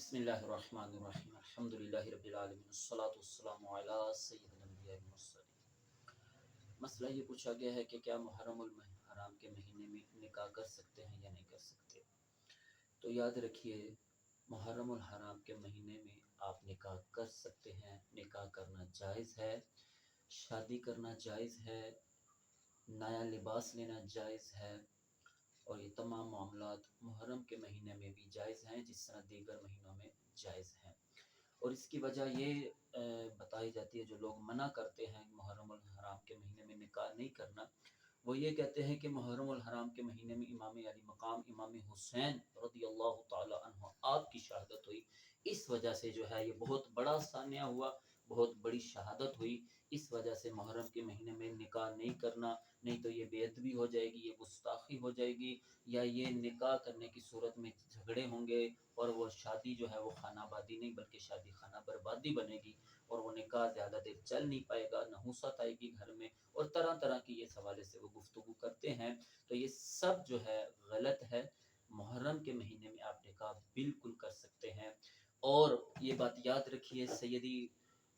बिस्मिल्लाहिर्रहमानिर्रहीम अल्हम्दुलिल्लाहि रब्बिल आलमीन अस्सलातु वस्सलामु अला सय्यिदिल अंबिया'i वल मुरसलीन। मसला ये पूछा गया है कि क्या मुहर्रमुल हराम के महीने में निकाह कर सकते हैं या नहीं कर सकते। तो याद रखिए, मुहर्रमुल हराम के महीने में आप निकाह कर सकते हैं। निकाह करना जायज़ है, शादी करना जायज़ है, नया लिबास लेना जायज़ है, और ये तमाम मामलात मुहर्रम के महीने में भी जायज़ हैं जिस तरह दीगर महीनों में जायज़ हैं। और इसकी वजह ये बताई जाती है, जो लोग मना करते हैं मुहर्रमुल हराम के महीने में निकाह नहीं करना, वो ये कहते हैं कि मुहर्रमुल हराम के महीने में इमाम अली मकाम इमाम हुसैन रदियल्लाहु ताला अन्हु आपकी शहादत हुई। इस वजह से जो है ये बहुत बड़ा सानिया हुआ, बहुत बड़ी शहादत हुई। इस वजह से मुहर्रम के महीने में निकाह नहीं करना, नहीं तो ये बेअदबी हो जाएगी, ये गुस्ताखी हो जाएगी, या ये निकाह करने की सूरत में झगड़े होंगे और वो शादी जो है वो खानाबादी नहीं बल्कि शादी खाना बर्बादी बनेगी, और वो निकाह ज़्यादा देर चल नहीं पाएगा, नहुसत आएगी घर में, और तरह तरह की ये हवाले से वो गुफ्तगू करते हैं। तो ये सब जो है गलत है। मुहर्रम के महीने में आप निकाह बिल्कुल कर सकते हैं। और ये बात याद रखिए, सैयदी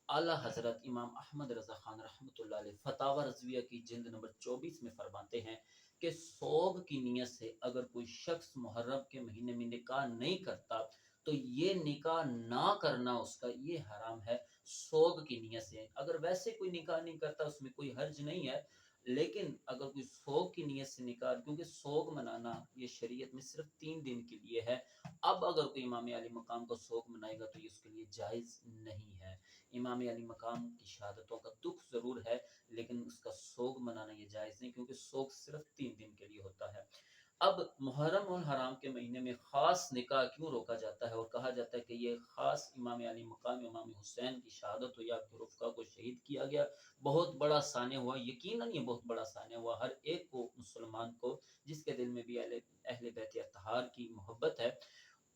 आला हजरत इमाम अहमद रज़ा खान रहमतुल्लाह अलैह फतावा रज़विया की जिल्द नंबर 24 में फरमाते हैं कि सोग की नीयत से अगर कोई शख्स मुहर्रम के महीने में निकाह नहीं करता तो ये निकाह ना करना उसका ये हराम है। सोग की नीयत से अगर वैसे कोई निकाह नहीं करता उसमें कोई हर्ज नहीं है, लेकिन अगर कोई सोग की नीयत से निकाह, क्योंकि सोग मनाना ये शरीयत में सिर्फ 3 दिन के लिए है। अब अगर कोई इमाम अली मकाम को सोग मनाएगा तो ये उसके लिए जायज़ नहीं है। इमाम अली मकाम की शहादतों का दुख ज़रूर है, लेकिन उसका सोग मनाना ये जायज़ नहीं, क्योंकि सोग सिर्फ 3 दिन के लिए होता है। अब मुहर्रम और हराम के महीने में ख़ास निकाह क्यों रोका जाता है और कहा जाता है कि ये ख़ास इमाम अली मकाम इमाम हुसैन की शहादत हुई, आपके रुफ़क़ा को शहीद किया गया, बहुत बड़ा सानिया हुआ। यकीनन ये बहुत बड़ा सानिया हुआ। हर एक को, मुसलमान को, जिसके दिल में भी अहले बैत अतहार की मोहब्बत है,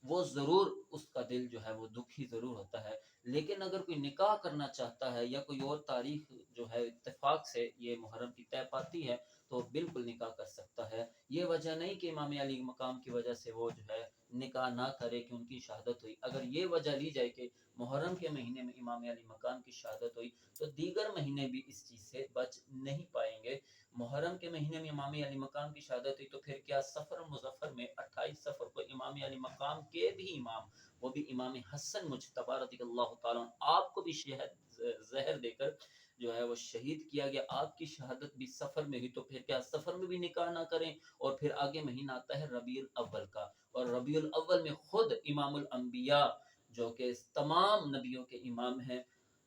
वो ज़रूर उसका दिल जो है वो दुखी ज़रूर होता है। लेकिन अगर कोई निकाह करना चाहता है या कोई और तारीख जो है इत्तेफाक से ये मुहर्रम की तय पाती है तो बिल्कुल निकाह कर सकता है। ये वजह नहीं कि इमाम अली मकाम की वजह से वो जो है निकाह ना करे कि उनकी शहादत हुई। अगर ये वजह ली जाए कि मुहर्रम के महीने में इमाम अली मकाम की शहादत हुई तो दीगर महीने भी इस चीज़ से बच नहीं पाएंगे। मुहर्रम के महीने में इमाम अली मकाम की शहादत हुई तो फिर क्या सफ़र मुज़फ़्फ़र में 28 सफ़र को इमाम अली मकाम के भी इमाम, वो भी इमाम हसन मुज्तबा रज़ियल्लाहु ताला अन्हु, आपको भी जहर देकर जो है वो शहीद किया गया। आपकी शहादत भी सफ़र में हुई, तो फिर क्या सफ़र में भी निकाह ना करें। और फिर आगे महीना आता है रबीउल अव्वल का, और रबीउल अव्वल में खुद इमामुल अंबिया जो कि तमाम नबियों के इमाम हैं,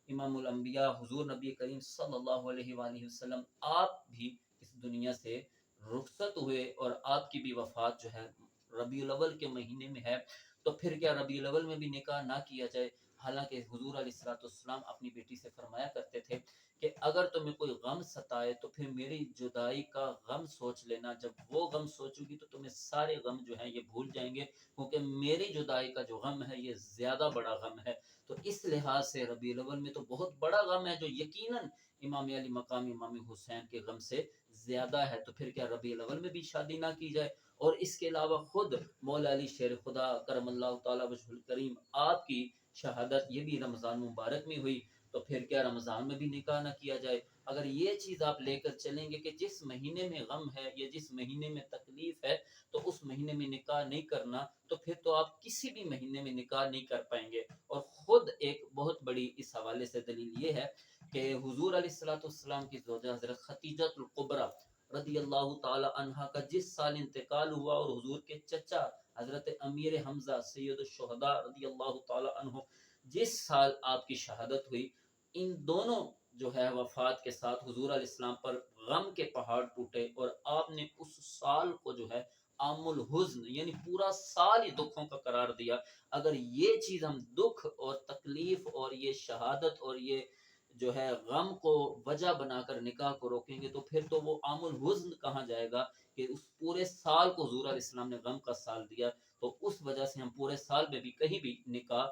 इमामुल अंबिया हुजूर नबी करीम सल्लल्लाहु अलैहि वसल्लम, आप भी इस दुनिया से रुखसत हुए और आपकी भी वफात जो है रबीउल अव्वल के महीने में है। तो फिर क्या रबीउल अव्वल में भी निकाह ना किया जाए। हालांकि हुजूर अलैहिस्सलाम अपनी बेटी से फरमाया करते थे कि अगर तुम्हें कोई गम सताए तो फिर मेरी जुदाई का गम सोच लेना। जब वो गम सोचोगी तो तुम्हें सारे गम जो हैं ये भूल जाएंगे, क्योंकि मेरी जुदाई का जो गम है ये ज्यादा बड़ा गम है। तो इस लिहाज से रबीउल अव्वल में तो बहुत बड़ा गम है जो यकीनन इमाम अली मकाम इमाम हुसैन के गम से ज्यादा है। तो फिर क्या रबीउल अव्वल में भी शादी ना की जाए। और इसके अलावा खुद मौला अली शेर खुदा करमल्लाहु ताला वजहुल करीम आपकी शहादत ये भी रमज़ान मुबारक में हुई, तो फिर क्या रमज़ान में भी निकाह ना किया जाए। अगर ये चीज़ आप लेकर चलेंगे कि जिस महीने में गम है या जिस महीने में तकलीफ है तो उस महीने में निकाह नहीं करना, तो फिर तो आप किसी भी महीने में निकाह नहीं कर पाएंगे। और खुद एक बहुत बड़ी इस हवाले से दलील ये है कि हुजूर अलैहिस्सलाम की ज़ौजा हज़रत खतीजतुल कुबरा रदियल्लाहु ताला अन्हा का जिस साल इंतकाल हुआ और हुजूर के चचा हजरत अमीर हमजा सैयद शुहदा रदियल्लाहु ताला अन्हु जिस साल आपकी शहादत हुई, इन दोनों जो है वफात के साथ हुजूर अलैहिस्सलाम पर गम के पहाड़ टूटे और आपने उस साल को जो है आमुल हुज्न यानी पूरा साल ही दुखों का करार दिया। अगर ये चीज हम दुख और तकलीफ और ये शहादत और ये जो है गम को वजह बनाकर निकाह को रोकेंगे तो फिर तो वो आमुल हुज्न कहाँ जाएगा कि उस पूरे साल को हुजूर अलैहि सलाम ने गम का साल दिया। तो उस वजह से हम पूरे साल में भी कहीं भी निकाह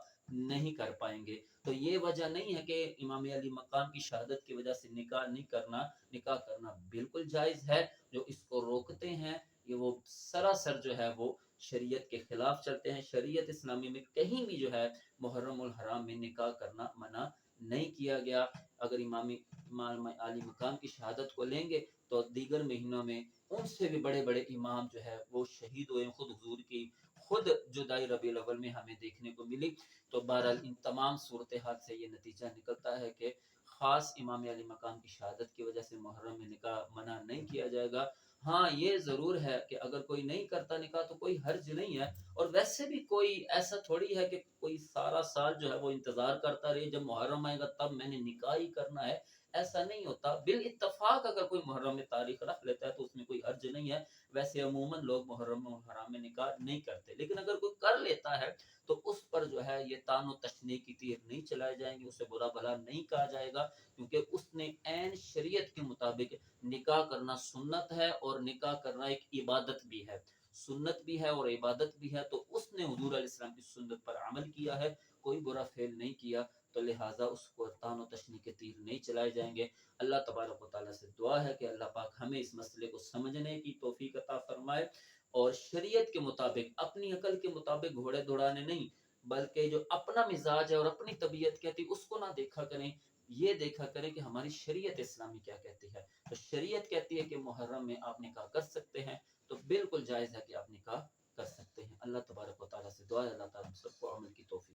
नहीं कर पाएंगे। तो ये वजह नहीं है कि इमाम अली मकाम की शहादत की वजह से निकाह नहीं करना। निकाह करना बिल्कुल जायज़ है। जो इसको रोकते हैं ये वो सरासर जो है वो शरीयत के खिलाफ चलते हैं। शरीयत इस्लामी में कहीं भी जो है मुहर्रम उल हराम में निकाह करना मना नहीं किया गया। अगर इमाम आली मकाम की शहादत को लेंगे तो दीगर महीनों में उनसे भी बड़े बड़े इमाम जो है वो शहीद हुए, खुद हुजूर की खुद जुदाई रबीउल अव्वल में हमें देखने को मिली। तो बहरहाल इन तमाम सूरत हाल से ये नतीजा निकलता है कि खास इमाम अली मकाम की शहादत की वजह से मुहर्रम में निकाह मना नहीं किया जाएगा। हाँ ये जरूर है कि अगर कोई नहीं करता निकाह तो कोई हर्ज नहीं है। और वैसे भी कोई ऐसा थोड़ी है कि कोई सारा साल जो है वो इंतजार करता रहे जब मुहर्रम आएगा तब मैंने निकाह ही करना है, ऐसा नहीं होता। बिल इत्तफाक अगर कोई मुहर्रम में तारीख रख लेता है तो उसमें कोई हर्ज नहीं है। वैसे अमूमन लोग मुहर्रम और हराम में निकाह नहीं करते, लेकिन अगर कोई कर लेता है तो उस पर जो है ये तानो तशनी की तीर नहीं चलाए जाएंगे, उसे बुरा भला नहीं कहा जाएगा, क्योंकि उसने ऐन शरीयत के मुताबिक निकाह करना सुन्नत है और निकाह करना एक इबादत भी है। सुन्नत भी है और इबादत भी है, तो उसने हुजूर अलैहिस्सलाम की सुन्नत पर अमल किया है, कोई बुरा फेल नहीं किया, तो लिहाजा उसको तानो तशनी के तीर नहीं चलाए जाएंगे। अल्लाह तबारक व तआला से दुआ है कि अल्लाह पाक हमें इस मसले को समझने की तौफीक अता फरमाए और शरीयत के मुताबिक, अपनी अकल के मुताबिक घोड़े दौड़ाने नहीं, बल्कि जो अपना मिजाज है और अपनी तबीयत कहती उसको ना देखा करें, ये देखा करें कि हमारी शरीयत इस्लामी क्या कहती है। तो शरीयत कहती है कि मुहर्रम में आप निकाह कर सकते हैं, तो बिल्कुल जायज़ है कि आप निकाह कर सकते हैं। अल्लाह तबारक व तआला से दुआ है अल्लाह ताला हम सबको अमल की तौफीक